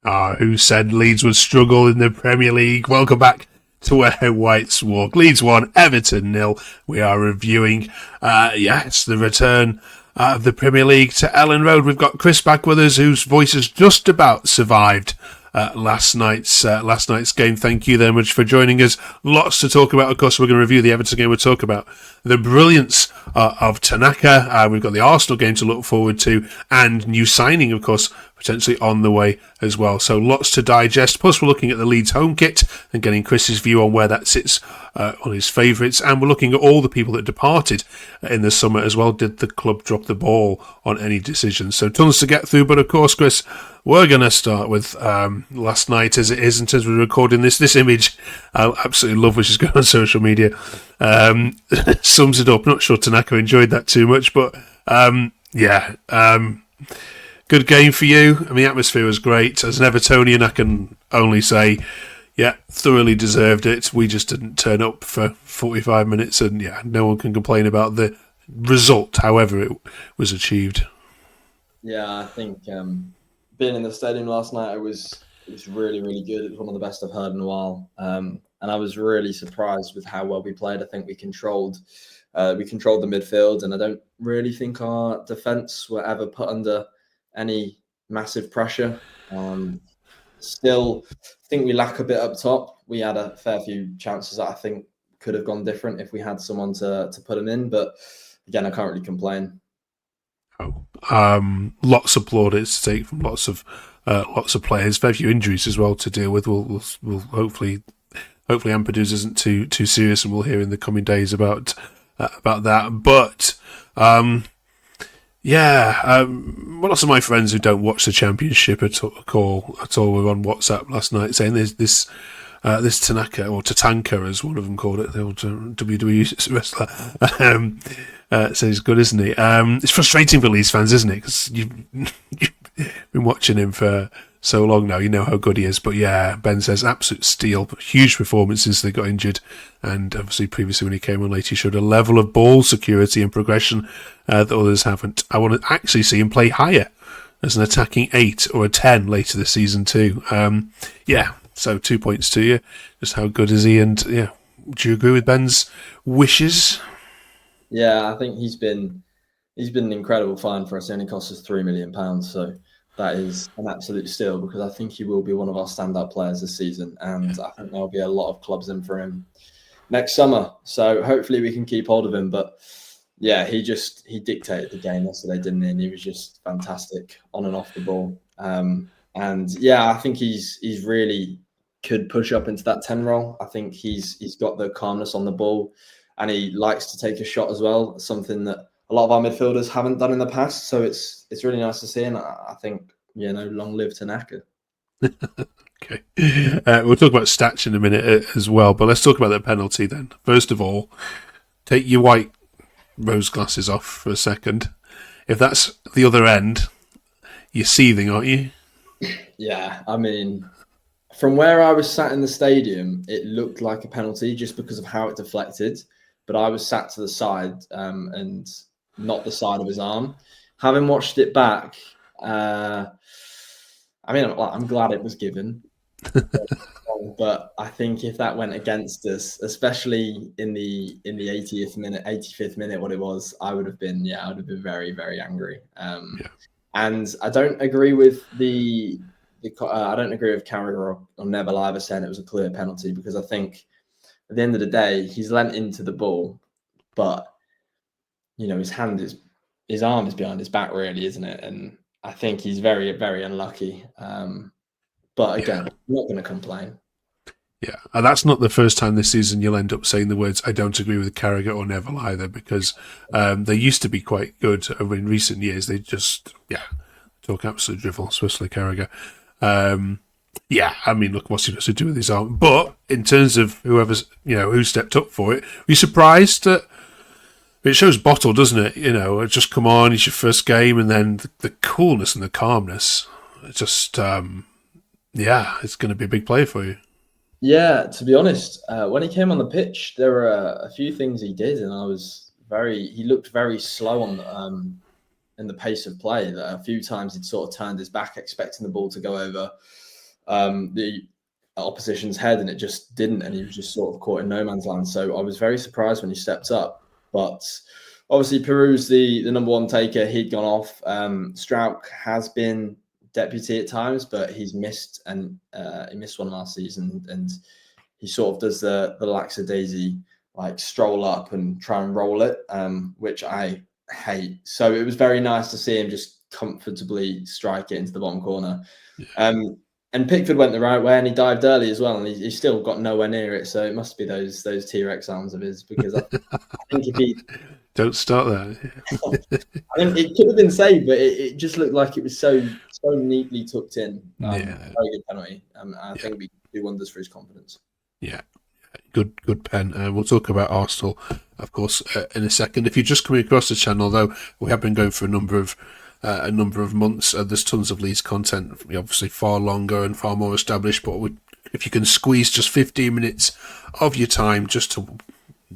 Who said Leeds would struggle in the Premier League? Welcome back to Where Whites Walk. Leeds 1, Everton 0. We are reviewing, the return of the Premier League to Elland Road. We've got Chris back with us, whose voice has just about survived last night's game. Thank you very much for joining us. Lots to talk about. Of course, we're going to review the Everton game. We'll talk about the brilliance of Tanaka. We've got the Arsenal game to look forward to, and new signing, of course, potentially on the way as well. So lots to digest. Plus, we're looking at the Leeds home kit and getting Chris's view on where that sits on his favourites. And we're looking at all the people that departed in the summer as well. Did the club drop the ball on any decisions? So tons to get through. But of course, Chris, we're going to start with last night as it is in terms of recording this image. I absolutely love, which is going on social media. Sums it up. Not sure Tanaka enjoyed that too much, but good game for you. I mean, the atmosphere was great. As an Evertonian, I can only say, thoroughly deserved it. We just didn't turn up for 45 minutes, and no one can complain about the result, however it was achieved. Yeah, I think being in the stadium last night, it was really, really good. It was one of the best I've heard in a while, and I was really surprised with how well we played. I think we controlled the midfield, and I don't really think our defence were ever put under any massive pressure. Still, I think we lack a bit up top. We had a fair few chances that I think could have gone different if we had someone to put them in. But again, I can't really complain. Lots of plaudits to take from lots of players. Fair few injuries as well to deal with. We'll hopefully Ampadu isn't too serious, and we'll hear in the coming days about that. But lots of my friends who don't watch the Championship at all were on WhatsApp last night saying this Tanaka, or Tatanka as one of them called it, the old WWE wrestler, so he's good, isn't he? It's frustrating for Leeds fans, isn't it? Because you've been watching him for so long now, you know how good he is. But Ben says absolute steal, huge performance since they got injured, and obviously previously when he came on late, he showed a level of ball security and progression that others haven't. I want to actually see him play higher as an attacking 8 or a 10 later this season too. So 2 points to you. Just how good is he? And do you agree with Ben's wishes? Yeah, I think he's been an incredible find for us. It only cost us £3 million, so that is an absolute steal, because I think he will be one of our standout players this season, and I think there'll be a lot of clubs in for him next summer. So hopefully we can keep hold of him. But he dictated the game yesterday, didn't he? And he was just fantastic on and off the ball. I think he's really could push up into that 10 role. I think he's got the calmness on the ball, and he likes to take a shot as well, something that a lot of our midfielders haven't done in the past. So it's really nice to see, and I think, long live Tanaka. Okay. We'll talk about stats in a minute as well, but let's talk about that penalty then. First of all, take your white rose glasses off for a second. If that's the other end, you're seething, aren't you? Yeah, I mean, from where I was sat in the stadium, it looked like a penalty just because of how it deflected. But I was sat to the side and not the side of his arm. Having watched it back, I'm glad it was given. But I think if that went against us, especially in the 85th minute, what it was, I would have been very, very angry. And I don't agree with I don't agree with Carragher or Neville either saying it was a clear penalty, because I think at the end of the day, he's lent into the ball, but his arm is behind his back, really, isn't it? And I think he's very, very unlucky. But again, I'm not going to complain. Yeah, and that's not the first time this season you'll end up saying the words "I don't agree with Carragher" or Neville either, because they used to be quite good in recent years. They just talk absolute drivel, especially Carragher. Look, what's he supposed to do with his arm? But in terms of whoever's who stepped up for it, were you surprised that it shows bottle, doesn't it? Just come on, it's your first game, and then the coolness and the calmness. It's just it's going to be a big play for you. Yeah, to be honest, when he came on the pitch, there were a few things he did, and he looked very slow in and the pace of play that a few times he'd sort of turned his back, expecting the ball to go over the opposition's head, and it just didn't, and he was just sort of caught in no man's land. So I was very surprised when he stepped up. But obviously Peru's the number one taker. He'd gone off. Strauch has been deputy at times, but he's missed, and he missed one last season, and he sort of does the lackadaisy, like stroll up and try and roll it, which I hate. So it was very nice to see him just comfortably strike it into the bottom corner. And Pickford went the right way, and he dived early as well, and he still got nowhere near it. So it must be those T-Rex arms of his, because I think if he don't start that. I mean, it could have been saved, but it just looked like it was so neatly tucked in. Very good penalty. I think we do wonders for his confidence. Yeah. Good pen. We'll talk about Arsenal, of course, in a second. If you're just coming across the channel, though, we have been going for a number of months. There's tons of Leeds content, obviously far longer and far more established. But if you can squeeze just 15 minutes of your time just to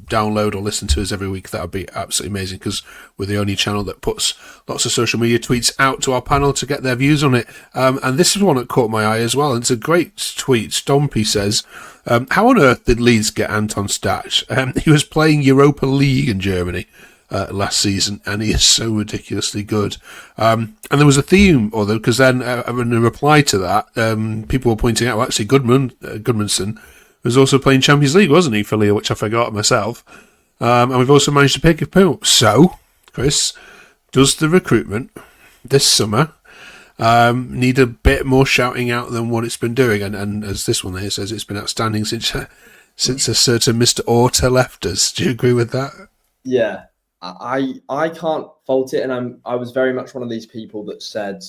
download or listen to us every week, that would be absolutely amazing, because we're the only channel that puts lots of social media tweets out to our panel to get their views on it. And this is one that caught my eye as well. It's a great tweet. Stompy says, how on earth did Leeds get Anton Stach? He was playing Europa League in Germany last season, and he is so ridiculously good. And there was a theme, although, because then in a reply to that, people were pointing out, well, actually Goodmanson was also playing Champions League, wasn't he, for Lille, which I forgot myself. And we've also managed to pick a pill. So, Chris, does the recruitment this summer need a bit more shouting out than what it's been doing? And as this one here says, it's been outstanding since a certain Mr. Orta left us. Do you agree with that? Yeah, I can't fault it, and I was very much one of these people that said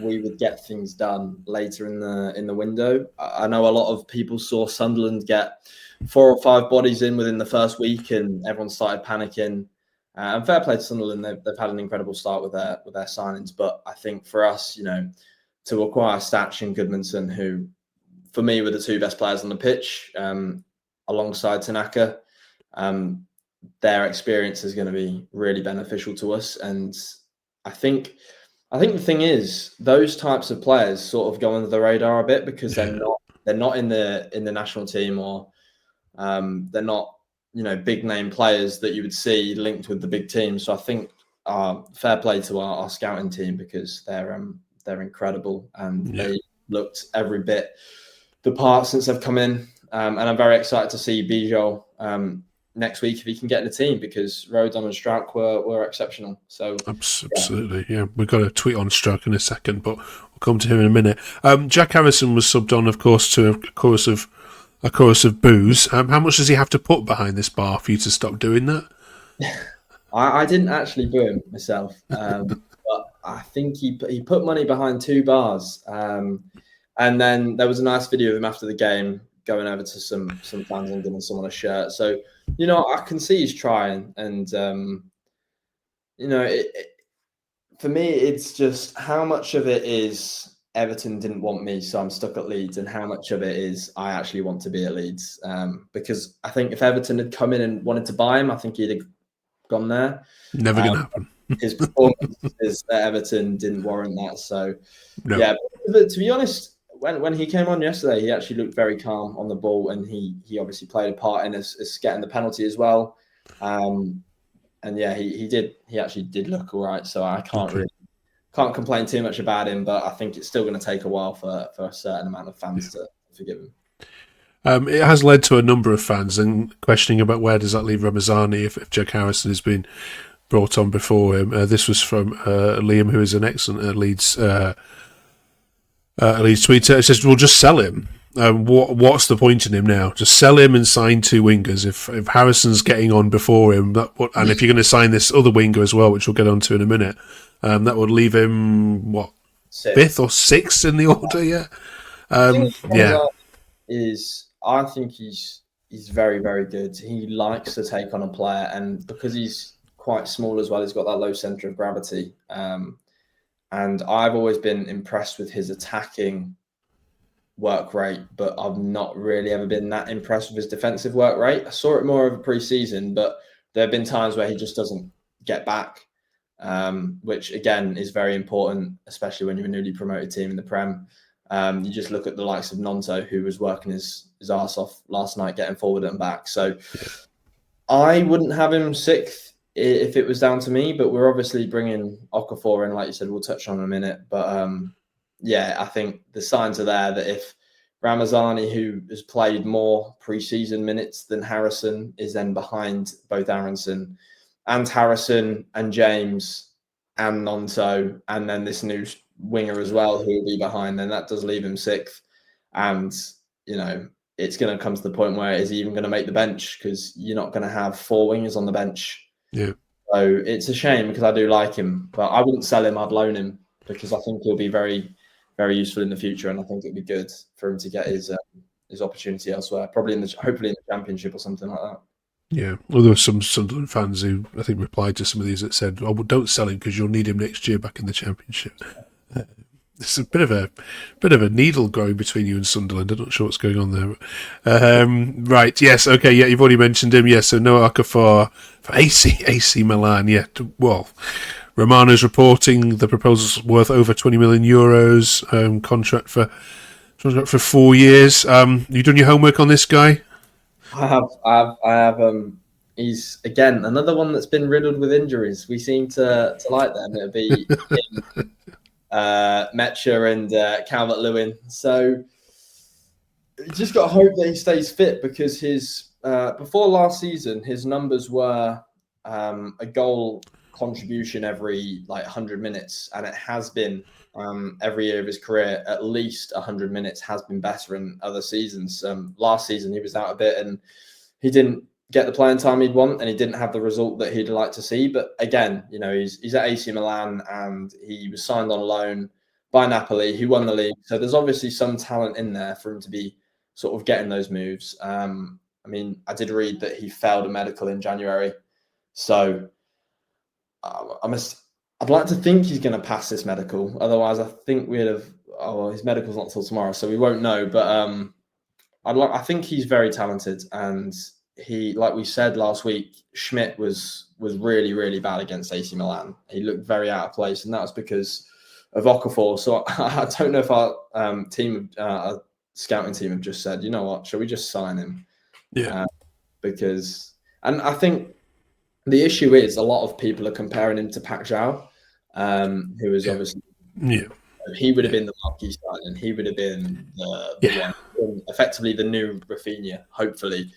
we would get things done later in the window. I know a lot of people saw Sunderland get 4 or 5 bodies in within the first week, and everyone started panicking. And fair play to Sunderland, they've had an incredible start with their signings. But I think for us, to acquire Stach and Goodmanson, who for me were the 2 best players on the pitch, alongside Tanaka, their experience is going to be really beneficial to us. And I think the thing is, those types of players sort of go under the radar a bit, because they're not in the national team, or they're not big name players that you would see linked with the big teams. So I think fair play to our scouting team, because they're incredible, and they looked every bit the part since they've come in. And I'm very excited to see Bijol next week if he can get in the team, because Rodon and Strauch were exceptional. So absolutely, yeah. We've got a tweet on Strauch in a second, but we'll come to him in a minute. Jack Harrison was subbed on, of course, to a chorus of boos. How much does he have to put behind this bar for you to stop doing that? I didn't actually boo him myself, but I think he put money behind 2 bars, and then there was a nice video of him after the game going over to some fans and giving someone a shirt. So I can see he's trying, and for me, it's just how much of it is Everton didn't want me, so I'm stuck at Leeds, and how much of it is I actually want to be at Leeds. Because I think if Everton had come in and wanted to buy him, I think he'd have gone there. Never going to happen. His performances at Everton didn't warrant that. So, no. Yeah, but to be honest, when he came on yesterday, he actually looked very calm on the ball, and he obviously played a part in us getting the penalty as well. And yeah, he actually did look all right. So I can't complain too much about him, but I think it's still going to take a while for a certain amount of fans to forgive him. It has led to a number of fans and questioning about where does that leave Ramazani if Jack Harrison has been brought on before him. This was from Liam, who is an excellent Leeds tweeter. It says, "We'll just sell him. What's the point in him now? Just sell him and sign 2 wingers. If Harrison's getting on before him, and if you're going to sign this other winger as well, which we'll get onto in a minute, that would leave him 5th or 6th in the order. Yeah, I think he's very, very good. He likes to take on a player, and because he's quite small as well, he's got that low centre of gravity. And I've always been impressed with his attacking work rate, but I've not really ever been that impressed with his defensive work rate. I saw it more over pre-season, but there have been times where he just doesn't get back. which again is very important, especially when you're a newly promoted team in the Prem. You just look at the likes of Nonto, who was working his arse off last night, getting forward and back. So I wouldn't have him 6th if it was down to me, but we're obviously bringing Okafor in, like you said, we'll touch on in a minute. But yeah, I think the signs are there that if Ramazani, who has played more pre-season minutes than Harrison, is then behind both Aronson and Harrison and James and Nonto, and then this new winger as well, who will be behind, then that does leave him 6th. And, you know, it's going to come to the point where is he even going to make the bench? Because you're not going to have 4 wingers on the bench. Yeah. So it's a shame because I do like him, but I wouldn't sell him. I'd loan him because I think he'll be very, very useful in the future, and I think it'd be good for him to get his opportunity elsewhere, hopefully in the Championship or something like that. Yeah, well, there were some Sunderland fans who I think replied to some of these that said, "Oh, well, don't sell him because you'll need him next year back in the Championship." It's a bit of a needle growing between you and Sunderland. I'm not sure what's going on there. Right, yes, okay, yeah, you've already mentioned him. Yes, so Noah Okafor for AC Milan. Yeah, well, Romano's reporting the proposal's worth over €20 million contract for 4 years. You done your homework on this guy? I have. He's again another one that's been riddled with injuries. We seem to like them. It'll be him, Metcher and Calvert-Lewin. So you just got to hope that he stays fit because his before last season his numbers were a goal contribution every 100 minutes, and it has been every year of his career at least 100 minutes has been better in other seasons. Last season he was out a bit and he didn't get the playing time he'd want and he didn't have the result that he'd like to see. But again, you know, he's at AC Milan and he was signed on loan by Napoli, who won the league. So there's obviously some talent in there for him to be sort of getting those moves. I mean, I did read that he failed a medical in January. So I'd like to think he's going to pass this medical. Otherwise, I think we'd have. Oh, well, his medical's not till tomorrow, so we won't know. But I think he's very talented, and he, like we said last week, Schmidt was really, really bad against AC Milan. He looked very out of place, and that was because of Okafor. So I don't know if our our scouting team have just said, you know what, shall we just sign him? Yeah, because I think. The issue is a lot of people are comparing him to Pak Zhao, who is obviously he would have been the marquee signing. He would have been the one, effectively the new Rafinha, hopefully.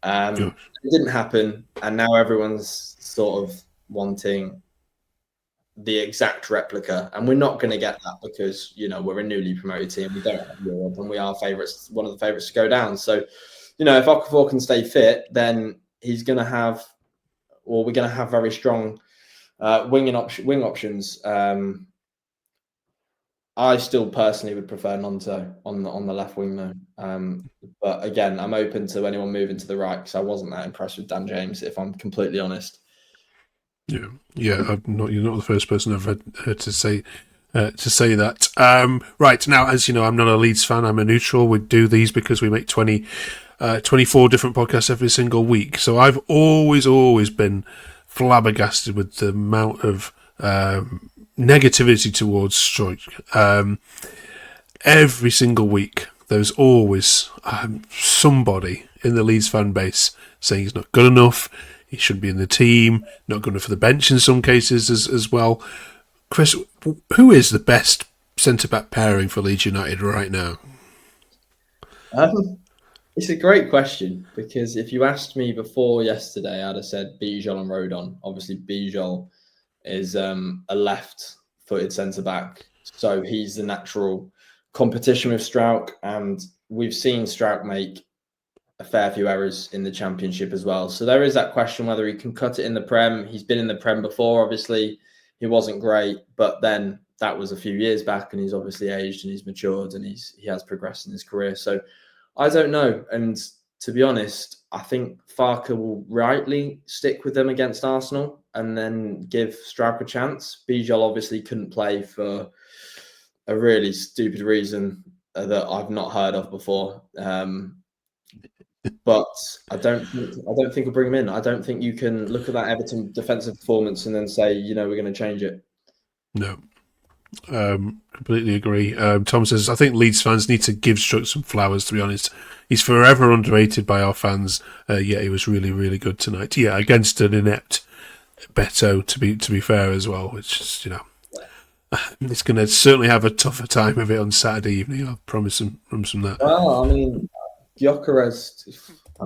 It didn't happen, and now everyone's sort of wanting the exact replica, and we're not going to get that because, you know, we're a newly promoted team. We don't have Europe, and we are favourites, one of the favourites to go down. So, you know, if Okafor can stay fit, then he's going to have. Or we're going to have very strong wing options. I still personally would prefer Nonto on the left wing though. But again, I'm open to anyone moving to the right because I wasn't that impressed with Dan James, if I'm completely honest. Yeah. You're not the first person I've heard to say that. Right now, as you know, I'm not a Leeds fan. I'm a neutral. We do these because we make 24 different podcasts every single week. So I've always been flabbergasted with the amount of negativity towards Struijk. Every single week, there's always somebody in the Leeds fan base saying he's not good enough, he shouldn't be in the team, not good enough for the bench in some cases as well. Chris, who is the best centre-back pairing for Leeds United right now? It's a great question because if you asked me before yesterday, I'd have said Bijol and Rodon. Obviously, Bijol is a left-footed centre-back, so he's the natural competition with Struijk, and we've seen Struijk make a fair few errors in the Championship as well. So there is that question whether he can cut it in the Prem. He's been in the Prem before, obviously. He wasn't great, but then that was a few years back, and he's obviously aged and he's matured and he has progressed in his career. So I don't know. And to be honest, I think Farke will rightly stick with them against Arsenal and then give Struijk a chance. Bijol obviously couldn't play for a really stupid reason that I've not heard of before. but I don't think we'll bring him in. I don't think you can look at that Everton defensive performance and then say, we're going to change it. No. Completely agree. Tom says, I think Leeds fans need to give Struck some flowers, to be honest. He's forever underrated by our fans, yet he was really, really good tonight. Yeah, against an inept Beto, to be fair as well, which is, it's going to certainly have a tougher time of it on Saturday evening. I'll promise him that. Well, I mean, Gyökeres,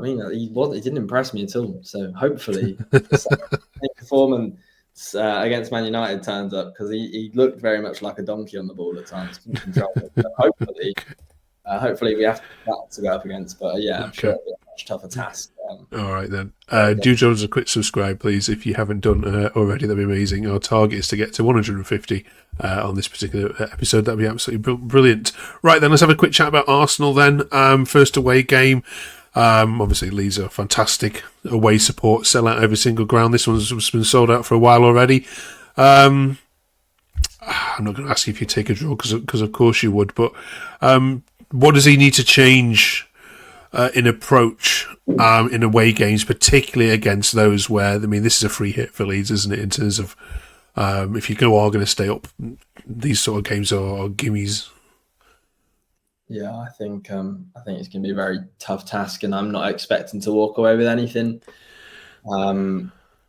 he didn't impress me at all. So hopefully, the performance against Man United turns up, because he looked very much like a donkey on the ball at times. Couldn't control it. So hopefully we have that to go up against. But I'm sure it'll be a much tougher task. All right then. Do Jones a quick subscribe, please, if you haven't done already. That'd be amazing. Our target is to get to 150 on this particular episode. That'd be absolutely brilliant. Right then, let's have a quick chat about Arsenal then. First away game. Obviously, Leeds are fantastic away support. Sell out every single ground. This one's been sold out for a while already. I'm not going to ask you if you take a draw, because of course you would. But what does he need to change in approach in away games, particularly against those where, this is a free hit for Leeds, isn't it? In terms of if you are going to stay up, these sort of games are gimmies. Yeah, I think it's going to be a very tough task, and I'm not expecting to walk away with anything.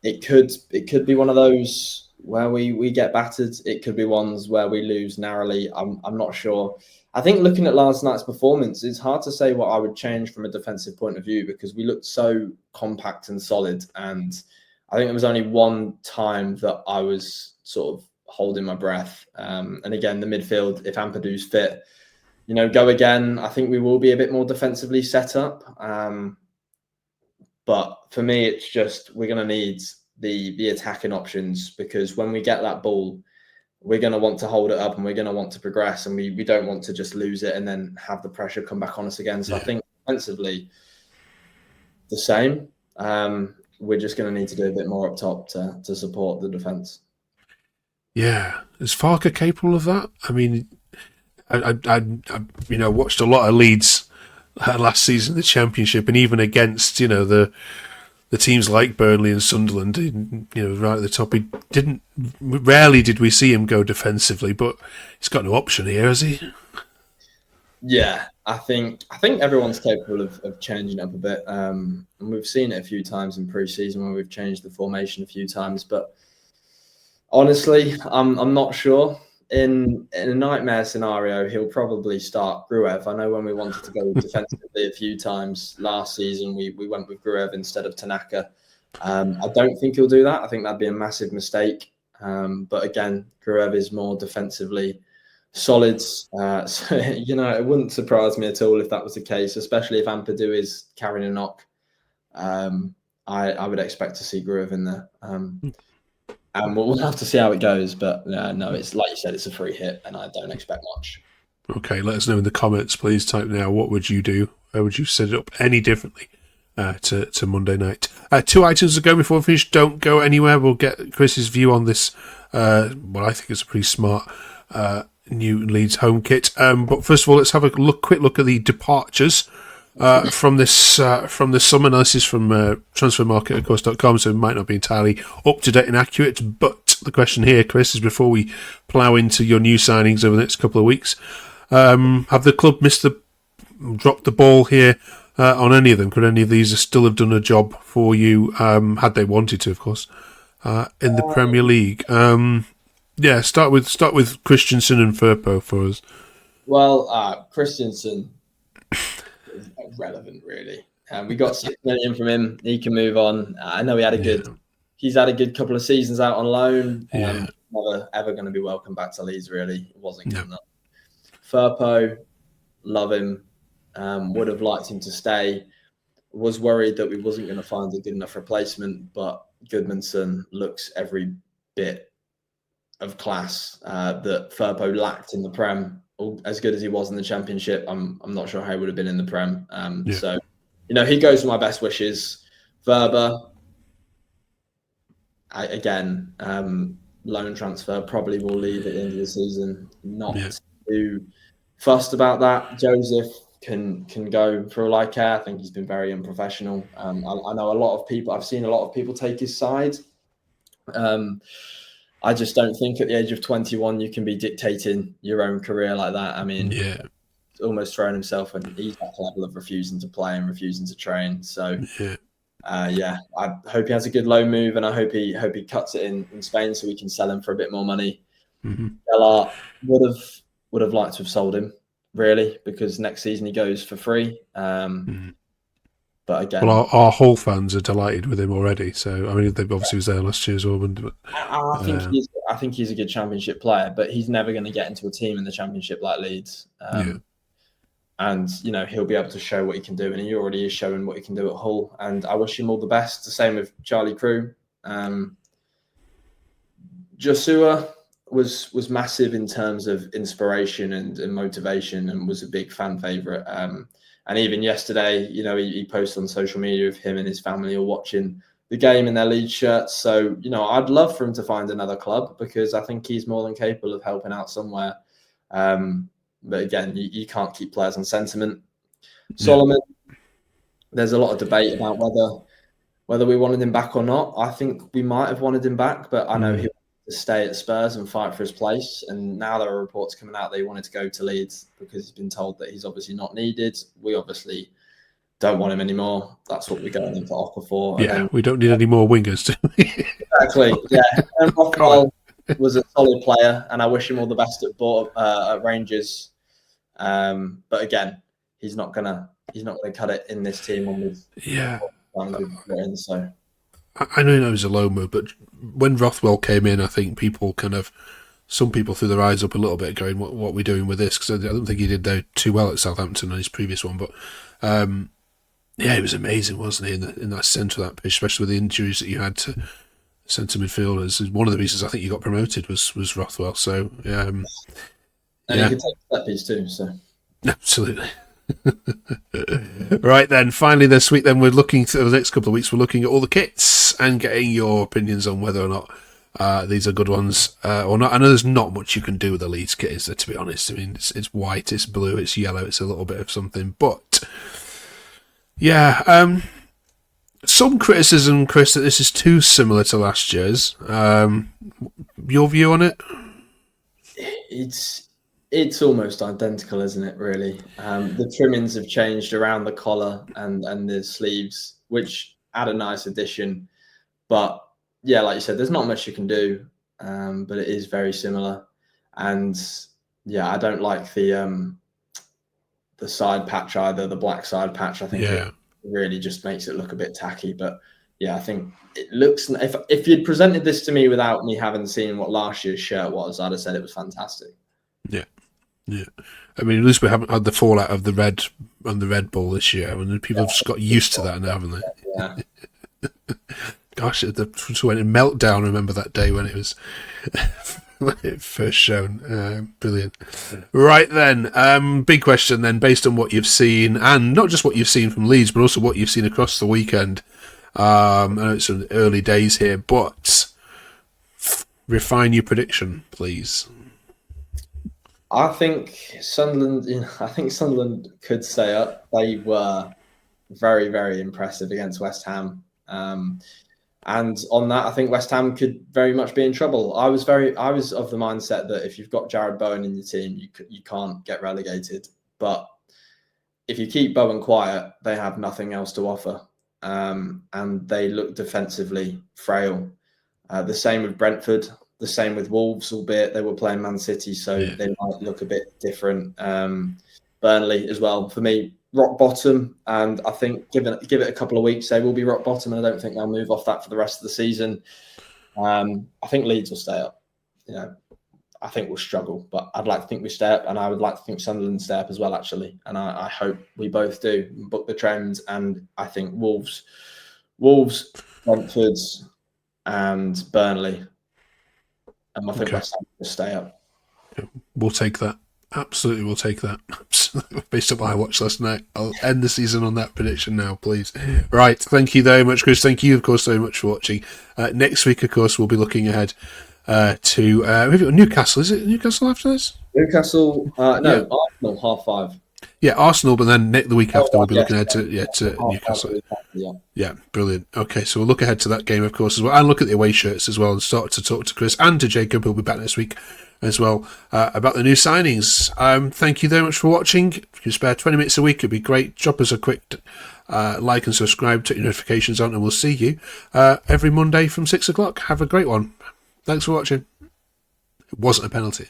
It could be one of those where we get battered. It could be ones where we lose narrowly. I'm not sure. I think looking at last night's performance, it's hard to say what I would change from a defensive point of view, because we looked so compact and solid. And I think there was only one time that I was sort of holding my breath. And again, the midfield, if Ampadu's fit, go again. I think we will be a bit more defensively set up. But for me, it's just we're going to need the attacking options, because when we get that ball, we're going to want to hold it up and we're going to want to progress, and we don't want to just lose it and then have the pressure come back on us again. So I think defensively, the same. We're just going to need to do a bit more up top to support the defence. Yeah. Is Farke capable of that? I watched a lot of Leeds last season in the Championship, and even against, the teams like Burnley and Sunderland, right at the top, rarely did we see him go defensively, but he's got no option here, has he? Yeah, I think everyone's capable of changing up a bit. And we've seen it a few times in pre-season when we've changed the formation a few times, but honestly, I'm not sure. In a nightmare scenario, he'll probably start Gruev. I know when we wanted to go defensively a few times last season, we went with Gruev instead of Tanaka. I don't think he'll do that. I think that'd be a massive mistake. But again, Gruev is more defensively solid. So, it wouldn't surprise me at all if that was the case, especially if Ampadu is carrying a knock. I would expect to see Gruev in there. And we'll have to see how it goes. But no, it's like you said, it's a free hit, and I don't expect much. Okay, let us know in the comments, please. Type now, what would you do? How would you set it up any differently to Monday night? 2 items to go before we finish. Don't go anywhere. We'll get Chris's view on this, what I think is a pretty smart new Leeds home kit. But first of all, let's have a quick look at the departures from the summer. Now, this is from transfermarket.com, so it might not be entirely up to date and accurate. But the question here, Chris, is before we plough into your new signings over the next couple of weeks, have the club dropped the ball here on any of them? Could any of these still have done a job for you, had they wanted to, of course, in the Premier League? Start with Christensen and Firpo for us. Well, Christensen is irrelevant, really. We got 6 million from him. He can move on. I know he's had a good couple of seasons out on loan. Never ever going to be welcome back to Leeds, really. It wasn't good enough. Firpo, love him. Would have liked him to stay. Was worried that we wasn't going to find a good enough replacement, but Goodmanson looks every bit of class that Firpo lacked in the Prem. As good as he was in the Championship, I'm not sure how he would have been in the Prem. So, he goes with my best wishes. Verba, again, loan transfer, probably will leave at the end of the season. Not too fussed about that. Joseph, can go for all I care. I think he's been very unprofessional. I know a lot of people. I've seen a lot of people take his side. I just don't think at the age of 21 you can be dictating your own career like that. I mean, almost throwing himself, and he's at the level of refusing to play and refusing to train. So, I hope he has a good loan move, and I hope he cuts it in Spain so we can sell him for a bit more money. Ella would have liked to have sold him, really, because next season he goes for free. But again, well, our Hull fans are delighted with him already. So I mean, they obviously was there last year as well. But I think he's a good Championship player, but he's never going to get into a team in the Championship like Leeds. And he'll be able to show what he can do, and he already is showing what he can do at Hull. And I wish him all the best. The same with Charlie Crew. Joshua was massive in terms of inspiration and motivation, and was a big fan favourite. And even yesterday, he posted on social media of him and his family all watching the game in their Leeds shirts. So, I'd love for him to find another club, because I think he's more than capable of helping out somewhere. But again, you can't keep players on sentiment. Solomon, there's a lot of debate about whether we wanted him back or not. I think we might have wanted him back, but I know he wanted to stay at Spurs and fight for his place. And now there are reports coming out that he wanted to go to Leeds because he's been told that he's obviously not needed. We obviously don't want him anymore. That's what we're going into Ocker for. Yeah, we don't need any more wingers, do we? Exactly, yeah. And Raphael was a solid player, and I wish him all the best at Rangers. But again, he's not gonna cut it in this team on with so. I know it was a low move, but when Rothwell came in, I think some people threw their eyes up a little bit, going, "What are we doing with this?" Because I don't think he did too well at Southampton on his previous one. But he was amazing, wasn't he, in that centre of that pitch, especially with the injuries that you had to centre midfielders. One of the reasons I think you got promoted was Rothwell. So and he could take that piece too. So absolutely. Right then, finally this week, then we're looking to the next couple of weeks. We're looking at all the kits and getting your opinions on whether or not these are good ones or not. I know there's not much you can do with the Leeds kit, is there? To be honest, I mean it's white, it's blue, it's yellow, it's a little bit of something. But some criticism, Chris, that this is too similar to last year's. Your view on it? It's almost identical, isn't it, really? The trimmings have changed around the collar and the sleeves, which add a nice addition. But yeah, like you said, there's not much you can do, but it is very similar. And yeah, I don't like the side patch either, the black side patch. I think it really just makes it look a bit tacky. But yeah, I think it looks... If you'd presented this to me without me having seen what last year's shirt was, I'd have said it was fantastic. Yeah, I mean, at least we haven't had the fallout of the red and the Red Bull this year. I mean, people have just got used to that now, haven't they? Yeah. Gosh, it went in meltdown. I remember that day when it was when it first shown. Brilliant. Right then, big question then, based on what you've seen, and not just what you've seen from Leeds, but also what you've seen across the weekend. I know it's some early days here, but refine your prediction, please. I think Sunderland could stay up. They were very, very impressive against West Ham. And on that, I think West Ham could very much be in trouble. I was of the mindset that if you've got Jared Bowen in your team, you can't get relegated. But if you keep Bowen quiet, they have nothing else to offer. And they look defensively frail. The same with Brentford. The same with Wolves, albeit they were playing Man City, so they might look a bit different. Burnley as well. For me, rock bottom, and I think give it a couple of weeks, they will be rock bottom, and I don't think they'll move off that for the rest of the season. I think Leeds will stay up. I think we'll struggle, but I'd like to think we stay up, and I would like to think Sunderland stay up as well, actually. And I hope we both do book the trends, and I think Wolves, Brentford, and Burnley. And I think West Ham will stay up. We'll take that. Absolutely, we'll take that. Based on what I watched last night, I'll end the season on that prediction now, please. Right, thank you very much, Chris. Thank you, of course, very much for watching. Next week, of course, we'll be looking ahead to Newcastle. Is it Newcastle after this? Newcastle, Arsenal, 5:30. Yeah, Arsenal, but then the week after we'll be yes, looking ahead to Newcastle. Yeah. Yeah, brilliant. Okay, so we'll look ahead to that game, of course, as well, and look at the away shirts as well, and start to talk to Chris and to Jacob, who'll be back next week as well, about the new signings. Thank you very much for watching. If you can spare 20 minutes a week, it'd be great. Drop us a quick like and subscribe, turn your notifications on, and we'll see you every Monday from 6 o'clock. Have a great one. Thanks for watching. It wasn't a penalty.